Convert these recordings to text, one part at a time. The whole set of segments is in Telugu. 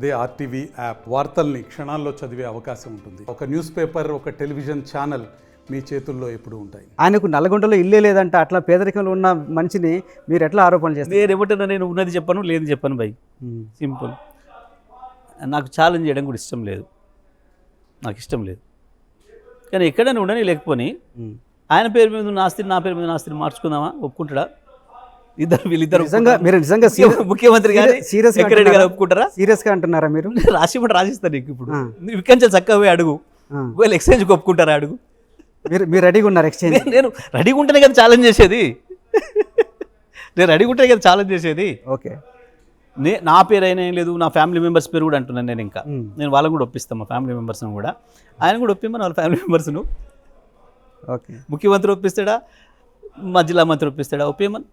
అదే ఆర్టీవీ యాప్ వార్తల్ని క్షణాల్లో చదివే అవకాశం ఉంటుంది. ఒక న్యూస్ పేపర్, ఒక టెలివిజన్ ఛానల్ మీ చేతుల్లో ఎప్పుడు ఉంటాయి. ఆయనకు నల్గొండలో ఇల్లే లేదంట. అట్లా పేదరికంలో ఉన్న మనిషిని మీరు ఎట్లా ఆరోపణలు చేస్తారు? నేను ఏమంటున్నా, నేను ఉన్నది చెప్పను, లేదు చెప్పను భయ్. సింపుల్. నాకు ఛాలెంజ్ చేయడం కూడా ఇష్టం లేదు, నాకు ఇష్టం లేదు. కానీ ఎక్కడైనా ఉండని లేకపోని ఆయన పేరు మీద ఉన్న ఆస్తిని నా పేరు మీద ఉన్న ఆస్తిని మార్చుకుందామా? ఒప్పుకుంటాడా? వీళ్ళిద్దరు మీరు నిజంగా ముఖ్యమంత్రి గారు సెక్రటరీ గారు ఒప్పుకుంటారా? సీరియస్గా అంటున్నారా మీరు? రాసి కూడా రాసిస్తాను నీకు. ఇప్పుడు వికంచెల్ చక్కగా పోయి అడుగు, ఒకవేళ ఎక్స్చేంజ్కి ఒప్పుకుంటారా అడుగు. మీరు రెడీగా ఉన్నారు ఎక్స్చేంజ్? నేను రెడీగా ఉంటేనే కదా ఛాలెంజ్ చేసేది. నేను రెడీగా ఉంటేనే కదా ఛాలెంజ్ చేసేది. ఓకే, నా పేరు అయినా ఏం లేదు, నా ఫ్యామిలీ మెంబర్స్ పేరు కూడా అంటున్నాను నేను. ఇంకా నేను వాళ్ళని కూడా ఒప్పిస్తాను, మా ఫ్యామిలీ మెంబర్స్ను కూడా. ఆయన కూడా ఒప్పిమని వాళ్ళ ఫ్యామిలీ మెంబర్స్ను. ఓకే, ముఖ్యమంత్రి ఒప్పిస్తాడా, మా జిల్లా మంత్రి ఒప్పిస్తాడా? ఒప్పిమని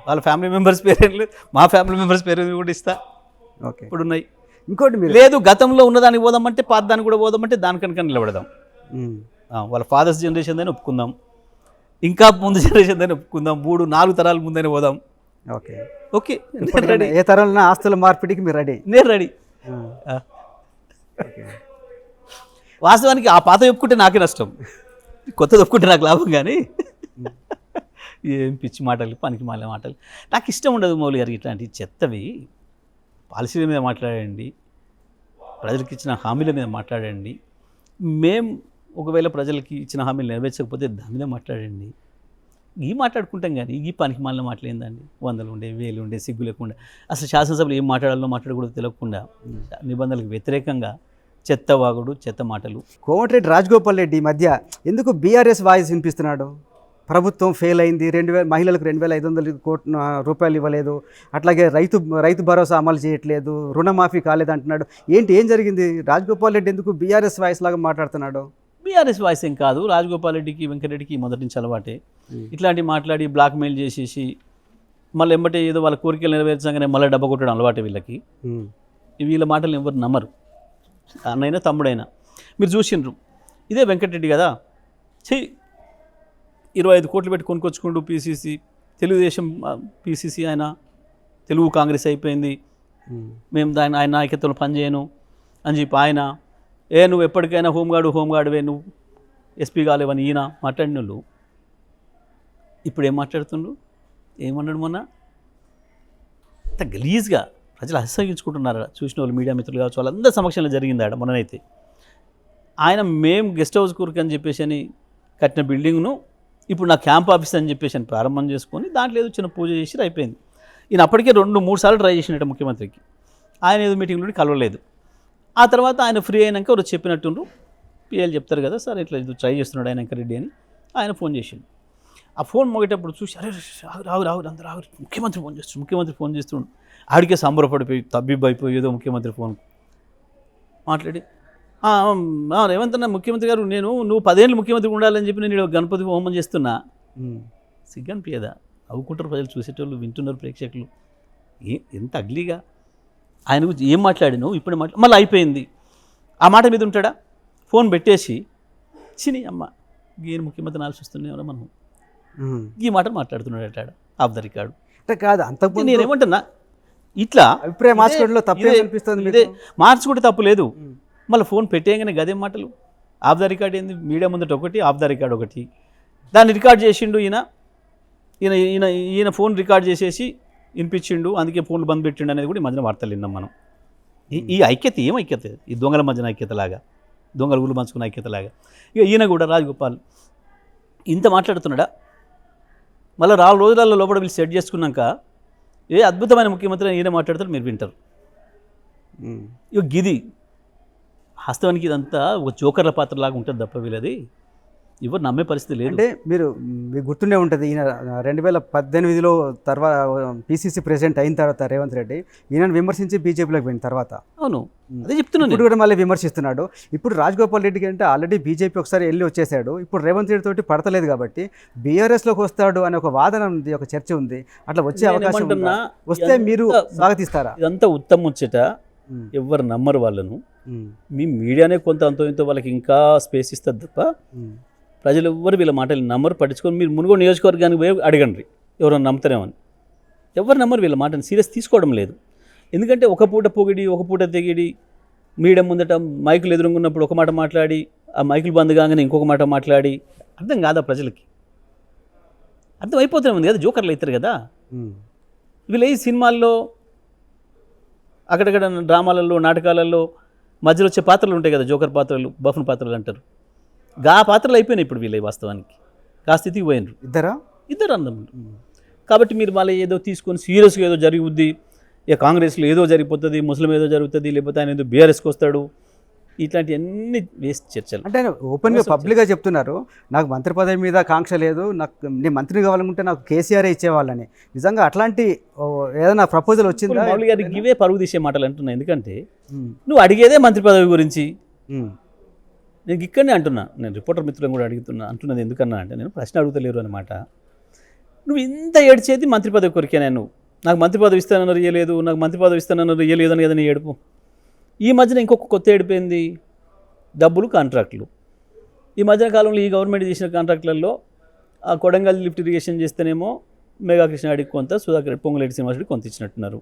వాళ్ళ ఫ్యామిలీ మెంబర్స్ పేరు ఏం లేదు, మా ఫ్యామిలీ మెంబర్స్ పేరు కూడా ఇస్తా. ఓకే, ఇప్పుడు ఉన్నాయి. ఇంకోటి మీరు లేదు గతంలో ఉన్నదానికి పోదామంటే, పాత దానికి కూడా పోదామంటే దానికనుక నిలబడదాం. వాళ్ళ ఫాదర్స్ జనరేషన్ దాన్ని ఒప్పుకుందాం, ఇంకా ముందు జనరేషన్ దాన్ని ఒప్పుకుందాం, 3-4 తరాల ముందైనా పోదాం. Okay, okay, ready. ఏ తరంలో ఆస్తుల మార్పిడికి మీరు రెడీ? నేను రెడీ. వాస్తవానికి ఆ పాత ఒప్పుకుంటే నాకే నష్టం, కొత్తది ఒప్పుకుంటే నాకు లాభం. కానీ ఏం పిచ్చి మాటలు, పనికి మాలే మాటలు నాకు ఇష్టం ఉండదు. మౌలి గారికి ఇట్లాంటి చెత్తవి పాలసీల మీద మాట్లాడండి, ప్రజలకు ఇచ్చిన హామీల మీద మాట్లాడండి. మేము ఒకవేళ ప్రజలకి ఇచ్చిన హామీలు నెరవేర్చకపోతే దాని మీద మాట్లాడండి. ఈ మాట్లాడుకుంటాం కానీ ఈ పనికి మాలిన మాట్లాడిందండి. 100 ఉండే, 1000 ఉండే, సిగ్గు లేకుండా, అసలు శాసనసభలో ఏం మాట్లాడాలో మాట్లాడకూడదు తెలియకుండా, నిబంధనలకు వ్యతిరేకంగా చెత్త వాగుడు, చెత్త మాటలు. కోమటిరెడ్డి రాజగోపాల్ రెడ్డి ఈ మధ్య ఎందుకు బీఆర్ఎస్ వాయిస్ వినిపిస్తున్నాడు? ప్రభుత్వం ఫెయిల్ అయింది, మహిళలకు 2500 కోట్ల రూపాయలు ఇవ్వలేదు, అట్లాగే రైతు భరోసా అమలు చేయట్లేదు, రుణమాఫీ కాలేదంటున్నాడు. ఏం జరిగింది? రాజగోపాల్ రెడ్డి ఎందుకు బీఆర్ఎస్ వాయిస్ లాగా మాట్లాడుతున్నాడు? బీఆర్ఎస్ వాయిస్ ఏం కాదు. రాజగోపాల్ రెడ్డికి, వెంకటరెడ్డికి మొదటి నుంచి అలవాటే ఇట్లాంటి మాట్లాడి బ్లాక్మెయిల్ చేసేసి మళ్ళీ ఎంబటే ఏదో వాళ్ళ కోరికలు నెరవేర్చగానే మళ్ళీ డబ్బా కొట్టడం అలవాటే వీళ్ళకి. వీళ్ళ మాటలు ఎవరు నమ్మరు, అన్నైనా తమ్ముడైనా. మీరు చూసిండ్రు, ఇదే వెంకటరెడ్డి కదా, 25 కోట్లు పెట్టి కొనుక్కొచ్చుకుంటూ పీసీసీ, తెలుగుదేశం పీసీసీ, ఆయన తెలుగు కాంగ్రెస్ అయిపోయింది, మేము ఆయన నాయకత్వంలో పనిచేయను అని చెప్పి ఆయన, నువ్వు ఎప్పటికైనా హోంగార్డువే, నువ్వు ఎస్పీ కాలేవని ఈయన మాట్లాడిన వాళ్ళు ఇప్పుడు ఏం మాట్లాడుతుండ్రు? ఏమన్నాడు మొన్న? అంత గలీజ్గా ప్రజలు అసహించుకుంటున్నారు. చూసిన వాళ్ళు, మీడియా మిత్రులు కావచ్చు, వాళ్ళందరి సమక్షంలో జరిగింది ఆడ మొన్ననైతే. ఆయన మేము గెస్ట్ హౌస్ కూరకి అని చెప్పేసి అని కట్టిన బిల్డింగ్ను ఇప్పుడు నా క్యాంప్ ఆఫీస్ అని చెప్పేసి అని ప్రారంభం చేసుకొని దాంట్లో ఏదో చిన్న పూజ చేసి అయిపోయింది. ఈయన అప్పటికే 2-3 సార్లు ట్రై చేసినట్టు ముఖ్యమంత్రికి. ఆయన ఏదో మీటింగ్లో కలవలేదు. ఆ తర్వాత ఆయన ఫ్రీ అయినాక ఎవరు చెప్పినట్టుండ్రు, పిఎల్ చెప్తారు కదా, సార్ ఇట్లా ఇది ట్రై చేస్తున్నాడు ఆయన రెడ్డి అని. ఆయన ఫోన్ చేసిండు. ఆ ఫోన్ మోగేటప్పుడు చూసి, అరే రావు అందరూ రావు, ముఖ్యమంత్రి ఫోన్ చేస్తుండు. ఆడికే సంబరపడిపోయి తబ్బిబ్బు అయిపోయి ఏదో ముఖ్యమంత్రి ఫోన్ మాట్లాడి, రేవంత్ అన్న, ముఖ్యమంత్రి గారు నువ్వు 10 ఏళ్ళు ముఖ్యమంత్రి ఉండాలని చెప్పి నేను గణపతి హోమం చేస్తున్నా. సిగ్గనిపియదా? నవ్వుకుంటారు ప్రజలు, చూసేటోళ్ళు, వింటున్నారు ప్రేక్షకులు. ఎంత అగ్లీగా ఆయన గురించి ఏం మాట్లాడిను ఇప్పుడు మళ్ళీ అయిపోయింది. ఆ మాట మీద ఉంటాడా? ఫోన్ పెట్టేసి చిని అమ్మ గీని ముఖ్యమంత్రి నాల్సి వస్తున్నాయి మనం ఈ మాట మాట్లాడుతున్నాడు అట్టాడు ఆఫ్ ద రికార్డు. కాదు, అంత నేనేమంటున్నా, ఇట్లా అభిప్రాయ మార్చుకోవడంలో తప్పే అనిపిస్తుంది. ఇదే మార్చుకుంటే తప్పు లేదు. మళ్ళీ ఫోన్ పెట్టేయగానే గదే మాటలు. ఆఫ్ ద రికార్డ్ ఏంది? మీడియా ముందట ఒకటి, ఆఫ్ ద రికార్డ్ ఒకటి. దాన్ని రికార్డ్ చేసిండు ఈయన ఫోన్ రికార్డ్ చేసేసి వినిపించిండు, అందుకే ఫోన్లు బంద్ పెట్టిండు అనేది కూడా ఈ మధ్యన వార్తలు విన్నాం మనం. ఈ ఐక్యత ఏం ఐక్యత? ఈ దొంగల మధ్యన ఐక్యతలాగా, దొంగల ఊళ్ళు పంచుకున్న ఐక్యతలాగా. ఇక ఈయన కూడా రాజగోపాల్ ఇంత మాట్లాడుతున్నాడా? మళ్ళీ 4 రోజులలో లోపల వీళ్ళు సెట్ చేసుకున్నాక అద్భుతమైన ముఖ్యమంత్రి ఈయన మాట్లాడతారు, మీరు వింటారు. ఇక గిది వాస్తవానికి ఇదంతా ఒక జోకర్ల పాత్రలాగా ఉంటుంది తప్ప వీళ్ళది ఎవరు నమ్మే పరిస్థితి లేదు. అంటే మీకు గుర్తుండే ఉంటుంది, ఈయన 2018లో తర్వాత పీసీసీ ప్రెసిడెంట్ అయిన తర్వాత రేవంత్ రెడ్డి ఈయనను విమర్శించి బీజేపీలోకి పోయిన తర్వాత, అవును అదే చెప్తున్నాను, ఇప్పుడు కూడా మళ్ళీ విమర్శిస్తున్నాడు. ఇప్పుడు రాజగోపాల్ రెడ్డికి అంటే ఆల్రెడీ బీజేపీ ఒకసారి వెళ్ళి వచ్చేసాడు. ఇప్పుడు రేవంత్ రెడ్డి తోటి పడతలేదు కాబట్టి బీఆర్ఎస్లోకి వస్తాడు అనే ఒక వాదన ఉంది, ఒక చర్చ ఉంది. అట్లా వచ్చే అవకాశం వస్తే మీరు స్వాగతిస్తారా? ఇదంతా ఉత్తమ ముచ్చట, ఎవరు నమ్మరు వాళ్ళను. మీ మీడియానే కొంత అంతో ఇంతో వాళ్ళకి ఇంకా స్పేస్ ఇస్తుంది తప్ప ప్రజలు ఎవ్వరు వీళ్ళ మాటలు నమ్మరు, పట్టించుకొని. మీరు మునుగోడు నియోజకవర్గానికి పోయి అడగండి ఎవరైనా నమ్ముతారేమని. ఎవరు నమ్మరు వీళ్ళ మాటని, సీరియస్ తీసుకోవడం లేదు. ఎందుకంటే ఒక పూట పొగిడి ఒక పూట తెగిడి మీడియం ముందట మైకులు ఎదురుగున్నప్పుడు ఒక మాట మాట్లాడి ఆ మైకులు బంద్ కాగానే ఇంకొక మాట మాట్లాడి అర్థం కాదా ప్రజలకి? అర్థం అయిపోతూనే ఉంది కదా, జోకర్లు అవుతారు కదా వీళ్ళు. ఈ సినిమాల్లో అక్కడక్కడ డ్రామాలలో నాటకాలలో మధ్యలో వచ్చే పాత్రలు ఉంటాయి కదా, జోకర్ పాత్రలు, బఫన్ పాత్రలు అంటారు. గా పాత్రలు అయిపోయినాయి ఇప్పుడు వీళ్ళవి వాస్తవానికి. గా స్థితికి పోయినరు ఇద్దరు అన్నములు. కాబట్టి మీరు మళ్ళీ ఏదో తీసుకొని సీరియస్గా ఏదో జరుగుద్ది, ఇక కాంగ్రెస్లో ఏదో జరిగిపోతుంది, ముస్లిం ఏదో జరుగుతుంది, లేకపోతే ఆయన ఏదో బీఆర్ఎస్కి వస్తాడు, ఇట్లాంటివన్నీ వేస్ట్ చర్చలు. అంటే ఓపెన్గా పబ్లిక్గా చెప్తున్నారు, నాకు మంత్రి పదవి మీద కాంక్ష లేదు, నాకు నేను మంత్రి కావాలనుకుంటే నాకు కేసీఆరే ఇచ్చేవాళ్ళని. నిజంగా అట్లాంటి ఏదైనా ప్రపోజల్ వచ్చిందా? మౌలి గారికి ఇవే పరుగు తీసే మాటలు అంటున్నా. ఎందుకంటే నువ్వు అడిగేదే మంత్రి పదవి గురించి. నేను ఇక్కడనే అంటున్నా, నేను రిపోర్టర్ మిత్రులను కూడా అంటున్నది ఎందుకన్నా అంటే, నేను ప్రశ్న అడుగుతలేరు అనమాట. నువ్వు ఇంత ఏడ్చేది మంత్రి పదవి కొరికే. నేను నాకు మంత్రి పదవి ఇస్తానన్నారు ఇయ్యలేదు, నాకు మంత్రి పదవి ఇస్తానన్నారు ఇయ్యలేదు అని కదా నీ ఏడుపు. ఈ మధ్యన ఇంకొక కొత్త ఏడిపోయింది, డబ్బులు, కాంట్రాక్టులు. ఈ మధ్యన కాలంలో ఈ గవర్నమెంట్ చేసిన కాంట్రాక్టులలో ఆ కొడంగల్ లిఫ్ట్ ఇరిగేషన్ చేస్తేనేమో మెగా కృష్ణాడికి కొంత, సుధాకర్ పొంగులేటి శ్రీనివాసుడికి కొంత ఇచ్చినట్టున్నారు.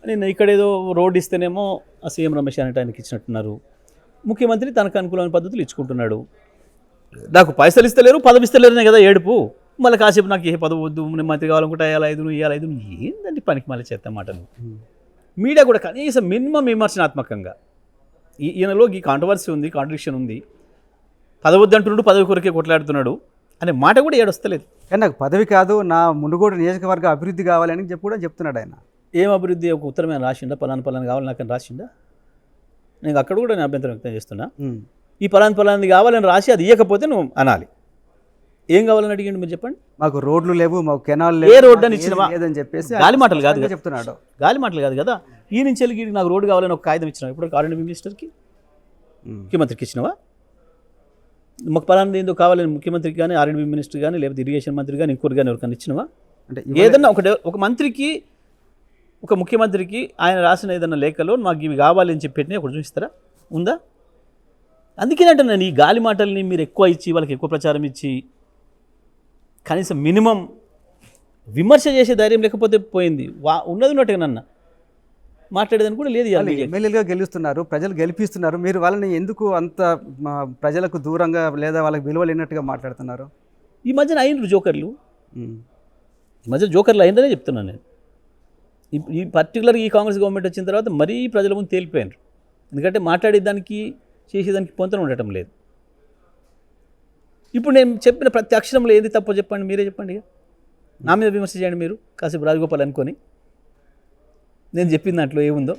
నేను ఇక్కడేదో రోడ్డు ఇస్తేనేమో ఆ సీఎం రమేష్ అనేట ఆయనకి ఇచ్చినట్టున్నారు. ముఖ్యమంత్రి తనకు అనుకూలమైన పద్ధతులు ఇచ్చుకుంటున్నాడు. నాకు పైసలు ఇస్తలేరు, పదవి ఇస్తలేరునే కదా ఏడుపు. మళ్ళీ కాసేపు నాకు ఏ పదవి వద్దు, నేను మంత్రి కావాలనుకుంటే ఇవ్వాలి 5 ఏందండి పనికి మళ్ళీ చేస్తా మాటలు. మీడియా కూడా కనీసం మినిమం విమర్శనాత్మకంగా ఈయనలో ఈ కాంట్రవర్సీ ఉంది, కాంట్రడిక్షన్ ఉంది, పదవి వద్దంటున్నాడు, పదవి కొరకే కొట్లాడుతున్నాడు అనే మాట కూడా ఏడొస్తలేదు. కానీ నాకు పదవి కాదు, నా మునుగోడు నియోజకవర్గ అభివృద్ధి కావాలని కూడా చెప్తున్నాడు ఆయన. ఏం అభివృద్ధి? ఒక ఉత్తరమైన రాసిండా, పలానా కావాలి నాకు అని రాసిండా? నేను అక్కడ కూడా నేను అభ్యంతరం వ్యక్తం చేస్తున్నా. ఈ పలానా కావాలని రాసి అది ఇవ్వకపోతే నువ్వు అనాలి. ఏం కావాలని అడిగండి మీరు చెప్పండి. మాకు రోడ్లు లేవు, మాకు కెనాల్ ఏ రోడ్డు అని ఇచ్చినవా? లేదని చెప్పేసి గాలి మాటలు కాదు చెప్తున్నాడు. గాలి మాటలు కాదు కదా. ఈ నుంచి వెళ్ళి నాకు రోడ్డు కావాలని ఒక కాగితం ఇచ్చినావు. ఇప్పుడు ఆర్ఎండ్బి మినిస్టర్కి, ముఖ్యమంత్రికి ఇచ్చినావా? మాకు పలానా ఏందో కావాలని ముఖ్యమంత్రికి కానీ, ఆర్ఎండ్బి మినిస్టర్ కానీ, లేకపోతే ఇరిగేషన్ మంత్రి కానీ, ఇంకోటి కానీ ఎవరికైనా ఇచ్చినావా? అంటే ఏదన్నా ఒక మంత్రికి, ఒక ముఖ్యమంత్రికి ఆయన రాసిన ఏదన్నా లేఖలో మాకు ఇవి కావాలి అని చెప్పి ఒకటి చూపిస్తారా? ఉందా? అందుకేనంటే నేను ఈ గాలి మాటల్ని మీరు ఎక్కువ ఇచ్చి, వాళ్ళకి ఎక్కువ ప్రచారం ఇచ్చి, కనీసం మినిమం విమర్శ చేసే ధైర్యం లేకపోతే పోయింది. ఉన్నది ఉన్నట్టుగా నన్ను మాట్లాడేదని కూడా లేదు. ఎమ్మెల్యేలుగా గెలుస్తున్నారు, ప్రజలు గెలిపిస్తున్నారు, మీరు వాళ్ళని ఎందుకు అంత ప్రజలకు దూరంగా లేదా వాళ్ళకి విలువ లేనట్టుగా మాట్లాడుతున్నారు? ఈ మధ్యన అయినరు జోకర్లు, ఈ మధ్య జోకర్లు అయిందనే చెప్తున్నాను నేను. ఈ పర్టికులర్ ఈ కాంగ్రెస్ గవర్నమెంట్ వచ్చిన తర్వాత మరీ ప్రజల ముందు తేలిపోయినారు. ఎందుకంటే మాట్లాడేదానికి చేసేదానికి పొంతన ఉండటం లేదు. ఇప్పుడు నేను చెప్పిన ప్రతి అక్షరంలో ఏది తప్పో చెప్పండి, మీరే చెప్పండి. నా మీద విమర్శ చేయండి మీరు కాసేపు రాజగోపాల్ అనుకొని. నేను చెప్పిన దాంట్లో ఏముందో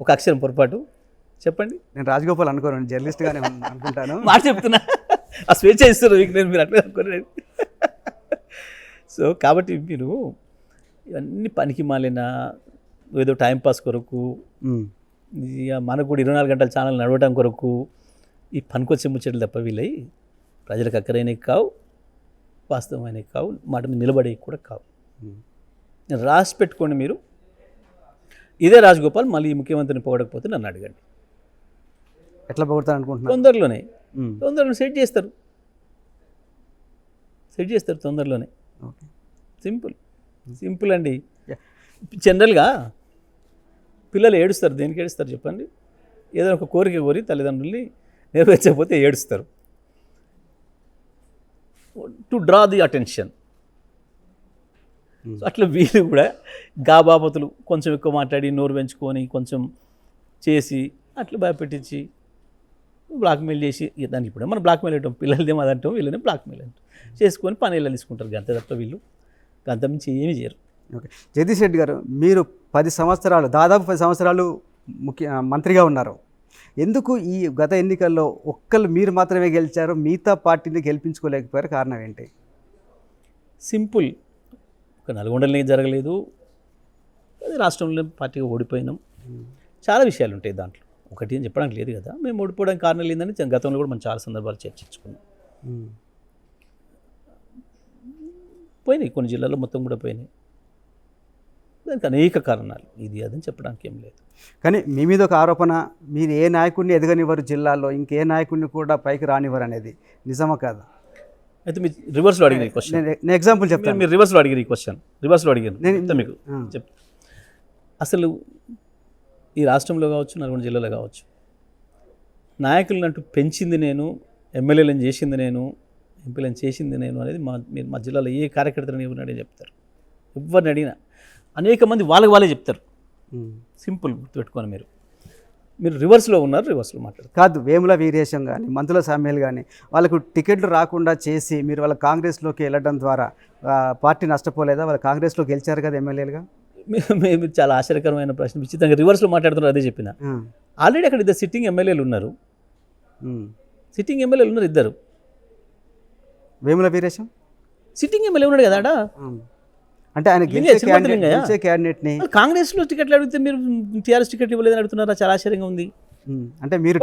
ఒక అక్షరం పొరపాటు చెప్పండి. నేను రాజగోపాల్ అనుకోను, జర్నలిస్ట్గానే అనుకుంటాను. మాట చెప్తున్నా, ఆ స్వేచ్ఛ ఇస్తారు మీరు అట్లా అనుకోలేదు. సో కాబట్టి మీరు ఇవన్నీ పనికి మాలిన ఏదో టైంపాస్ కొరకు, మనకు కూడా 24 గంటల ఛానల్ నడవడం కొరకు ఈ పనికొచ్చే ముచ్చట్లు తప్ప వీళ్ళవి ప్రజలకు అక్కరైనవి కావు, వాస్తవమైనవి కావు, మాట మీద నిలబడేవి కూడా కావు. రాసి పెట్టుకోండి మీరు. ఇదే రాజగోపాల్ మళ్ళీ ఈ ముఖ్యమంత్రిని పొగడకపోతే నన్ను అడగండి. ఎట్లా పొగడతాను అనుకుంటున్నాను? తొందరలోనే సెట్ చేస్తారు తొందరలోనే. సింపుల్ అండి. జనరల్గా పిల్లలు ఏడుస్తారు. దేనికి ఏడుస్తారు చెప్పండి? ఏదైనా ఒక కోరిక కోరి తల్లిదండ్రుల్ని నెరవేర్చకపోతే ఏడుస్తారు. To draw the attention. అట్లా వీళ్ళు కూడా బాపతులు కొంచెం ఎక్కువ మాట్లాడి నోరు పెంచుకొని కొంచెం చేసి అట్లా భయపెట్టించి బ్లాక్మెయిల్ చేసి, దానికి ఇప్పుడు మనం బ్లాక్మెయిల్ అంటాం, పిల్లలదేమో అదంటాం, వీళ్ళని బ్లాక్మెయిల్ అంటాం, చేసుకొని పని తీసుకుంటారు. అంతే తప్ప వీళ్ళు అంతమించి ఏమీ చేయరు. ఓకే, జగదీష్ రెడ్డి గారు, మీరు 10 సంవత్సరాలు, దాదాపు 10 సంవత్సరాలు మంత్రిగా ఉన్నారు. ఎందుకు ఈ గత ఎన్నికల్లో మీరు మాత్రమే గెలిచారు, మిగతా పార్టీని గెలిపించుకోలేకపోయారు? కారణం ఏంటి? సింపుల్. ఒక నల్గొండలో జరగలేదు, అది రాష్ట్రంలో పార్టీగా ఓడిపోయినాం. చాలా విషయాలు ఉంటాయి దాంట్లో, ఒకటి అని చెప్పడానికి లేదు కదా. మేము ఓడిపోవడానికి కారణాలు ఏందని గతంలో కూడా మనం చాలా సందర్భాలు చర్చించుకున్నాం. పోయినాయి, కొన్ని జిల్లాల్లో మొత్తం కూడా పోయినాయి. దానికి అనేక కారణాలు, ఇది అదని చెప్పడానికి ఏం లేదు. కానీ మీ మీద ఒక ఆరోపణ, మీరు ఏ నాయకుడిని ఎదగనివ్వరు జిల్లాలో, ఇంకే నాయకుడిని కూడా పైకి రానివ్వరు అనేది నిజమా కాదా? అయితే మీరు రివర్స్లో అడిగిన ఈ క్వశ్చన్, నేను ఎగ్జాంపుల్ చెప్తాను. మీరు రివర్స్లో అడిగిన ఈ క్వశ్చన్, రివర్స్లో అడిగాను. నేను మీకు చెప్తాను. అసలు ఈ రాష్ట్రంలో కావచ్చు, నల్గొండ జిల్లాలో కావచ్చు, నాయకులను అంటూ పెంచింది నేను, ఎమ్మెల్యేలను చేసింది నేను, ఎంపీలను చేసింది నేను అనేది మీరు మా జిల్లాలో ఏ కార్యకర్తలను ఎవరిని అడిగినా చెప్తారు. ఎవరిని అడిగినా అనేక మంది వాళ్ళే చెప్తారు. సింపుల్ గుర్తుపెట్టుకొని మీరు రివర్స్లో ఉన్నారు, రివర్స్లో మాట్లాడతారు. కాదు, వేముల వీరేశం కానీ మంతుల సామ్యాలు కానీ వాళ్ళకు టికెట్లు రాకుండా చేసి మీరు వాళ్ళ కాంగ్రెస్లోకి వెళ్ళడం ద్వారా పార్టీ నష్టపోలేదా? వాళ్ళ కాంగ్రెస్లో గెలిచారు కదా ఎమ్మెల్యేలుగా. మేము చాలా ఆశ్చర్యకరమైన ప్రశ్న, విచిత్రంగా రివర్స్లో మాట్లాడుతున్నారు. అదే చెప్పిన ఆల్రెడీ అక్కడ ఇద్దరు సిట్టింగ్ ఎమ్మెల్యేలు ఉన్నారు. ఇద్దరు. వేముల వీరేశం సిట్టింగ్ ఎమ్మెల్యే ఉన్నాడు కదా ఆడ. అంటే ఆయన గెలిచే క్యాండిడేట్ని కాంగ్రెస్లో టికెట్లు అడిగితే మీరు టీఆర్ఎస్ టికెట్ ఇవ్వలేదని అడుగుతున్నారా? చాలా ఆశ్చర్యంగా ఉంది. అంటే మీరు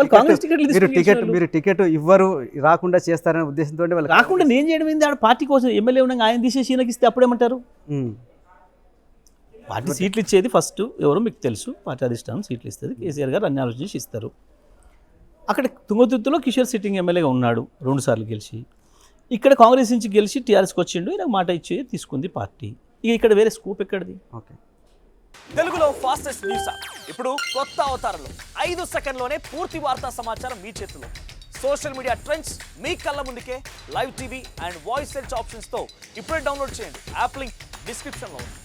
టికెట్ ఇవ్వరు, రాకుండా చేస్తారనే ఉద్దేశంతో వాళ్ళు రాకుండా నేను చేయడం ఏంది? ఆడ పార్టీ కోసం ఎమ్మెల్యే ఉండగా ఆయన తీసేసి ఈయనకి ఇస్తే అప్పుడేమంటారు? పార్టీ సీట్లు ఇచ్చేది ఫస్ట్ ఎవరో మీకు తెలుసు. పార్టీ అధిష్టానం సీట్లు ఇస్తుంది, కేసీఆర్ గారు అన్ని ఆలోచించి ఇస్తారు. అక్కడ తుంగతుర్తిలో కిషోర్ సిట్టింగ్ ఎమ్మెల్యేగా ఉన్నాడు 2 సార్లు గెలిచి. ఇక్కడ కాంగ్రెస్ నుంచి గెలిచి టీఆర్ఎస్కి వచ్చిండు, ఈయనకు మాట ఇచ్చి తీసుకుంది పార్టీ. ఇక ఇక్కడ వేరే స్కూప్ ఎక్కడిది? ఓకే. తెలుగులో ఫాస్టెస్ట్ న్యూస్ యాప్ ఇప్పుడు కొత్త అవతారంలో 5 సెకండ్లోనే పూర్తి వార్తా సమాచారం మీ చేతిలో. సోషల్ మీడియా ట్రెండ్స్ మీ కళ్ళ ముందుకే live TV and voice search ఆప్షన్స్తో ఇప్పుడే డౌన్లోడ్ చేయండి. యాప్ లింక్ డిస్క్రిప్షన్లో ఉంది.